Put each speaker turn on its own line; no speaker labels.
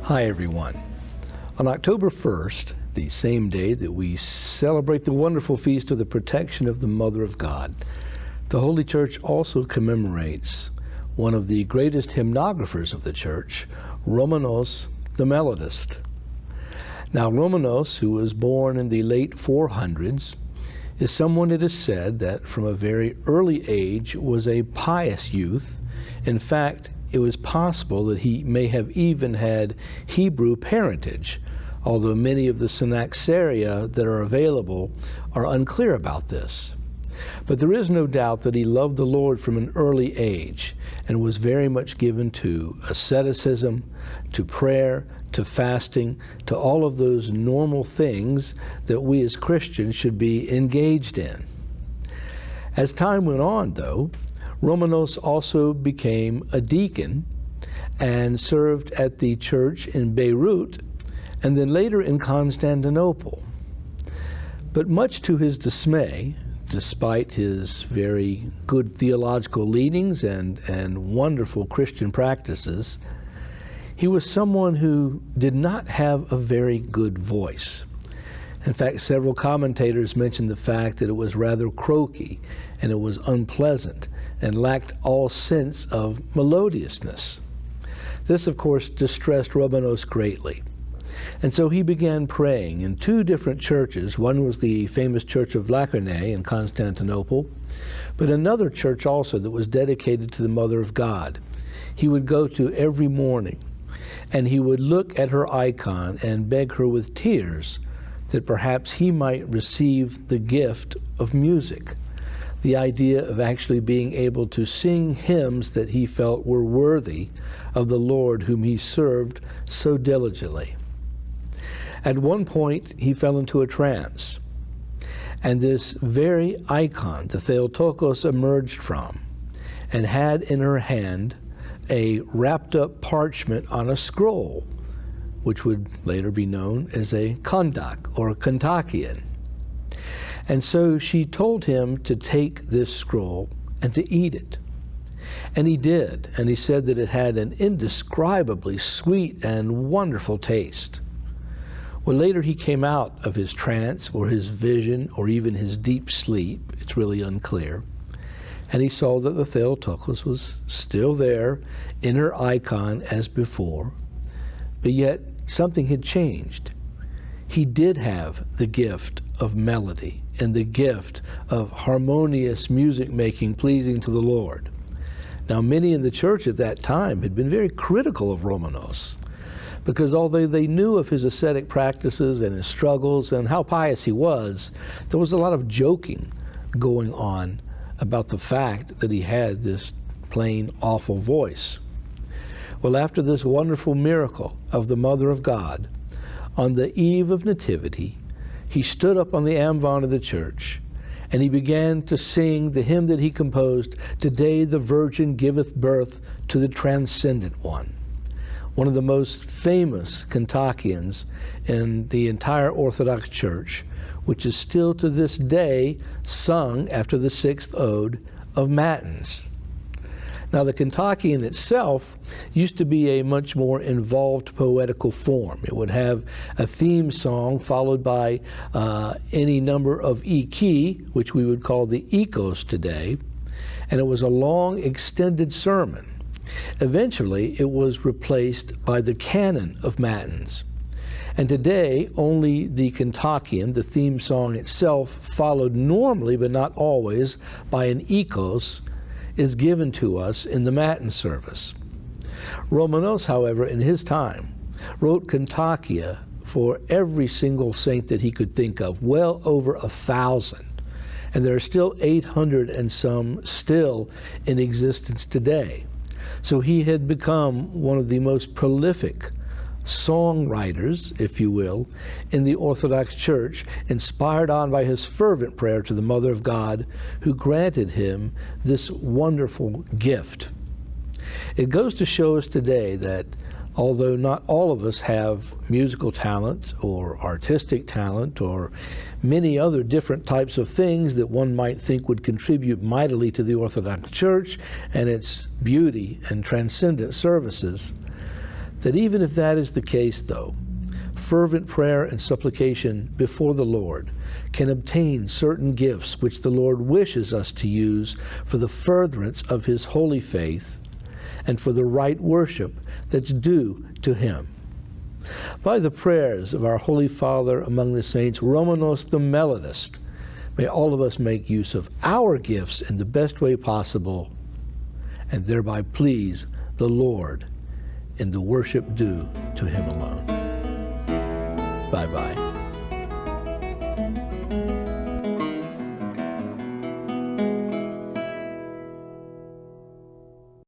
Hi everyone. On October 1st, the same day that we celebrate the wonderful feast of the protection of the Mother of God, the Holy Church also commemorates one of the greatest hymnographers of the Church, Romanos the Melodist. Now Romanos, who was born in the late 400s, is someone it is said that from a very early age was a pious youth. In fact, it was possible that he may have even had Hebrew parentage, although many of the synaxaria that are available are unclear about this. But there is no doubt that he loved the Lord from an early age and was very much given to asceticism, to prayer, to fasting, to all of those normal things that we as Christians should be engaged in. As time went on, though, Romanos also became a deacon and served at the church in Beirut and then later in Constantinople. But much to his dismay, despite his very good theological leanings and wonderful Christian practices, he was someone who did not have a very good voice. In fact, several commentators mentioned the fact that it was rather croaky and it was unpleasant and lacked all sense of melodiousness. This, of course, distressed Romanos greatly. And so he began praying in two different churches. One was the famous Church of Lacanau in Constantinople, but another church also that was dedicated to the Mother of God. He would go to every morning, and he would look at her icon and beg her with tears that perhaps he might receive the gift of music, the idea of actually being able to sing hymns that he felt were worthy of the Lord whom he served so diligently. At one point, he fell into a trance, and this very icon, the Theotokos, emerged from, and had in her hand a wrapped-up parchment on a scroll, which would later be known as a kondak or kontakion. And so she told him to take this scroll and to eat it. And he did, and he said that it had an indescribably sweet and wonderful taste. Well, later he came out of his trance or his vision or even his deep sleep, it's really unclear, and he saw that the Theotokos was still there in her icon as before, but yet something had changed. He did have the gift of melody and the gift of harmonious music making pleasing to the Lord. Now, many in the church at that time had been very critical of Romanos, because although they knew of his ascetic practices and his struggles and how pious he was, there was a lot of joking going on about the fact that he had this plain awful voice. Well, after this wonderful miracle of the Mother of God, on the eve of Nativity, he stood up on the ambon of the church and he began to sing the hymn that he composed, "Today the Virgin giveth birth to the Transcendent One," one of the most famous kontakions in the entire Orthodox Church, which is still to this day sung after the sixth ode of Matins. Now, the kontakion itself used to be a much more involved poetical form. It would have a theme song followed by any number of iki, which we would call the ikos today, and it was a long, extended sermon. Eventually, it was replaced by the canon of Matins. And today, only the kontakion, the theme song itself, followed normally, but not always, by an ikos, is given to us in the Matin service. Romanos, however, in his time, wrote kontakia for every single saint that he could think of, well over 1,000. And there are still 800 and some still in existence today. So he had become one of the most prolific songwriters, if you will, in the Orthodox Church, inspired on by his fervent prayer to the Mother of God, who granted him this wonderful gift. It goes to show us today that although not all of us have musical talent or artistic talent or many other different types of things that one might think would contribute mightily to the Orthodox Church and its beauty and transcendent services, that even if that is the case, though, fervent prayer and supplication before the Lord can obtain certain gifts which the Lord wishes us to use for the furtherance of His holy faith and for the right worship that's due to Him. By the prayers of our Holy Father among the saints, Romanos the Melodist, may all of us make use of our gifts in the best way possible and thereby please the Lord in the worship due to Him alone. Bye-bye.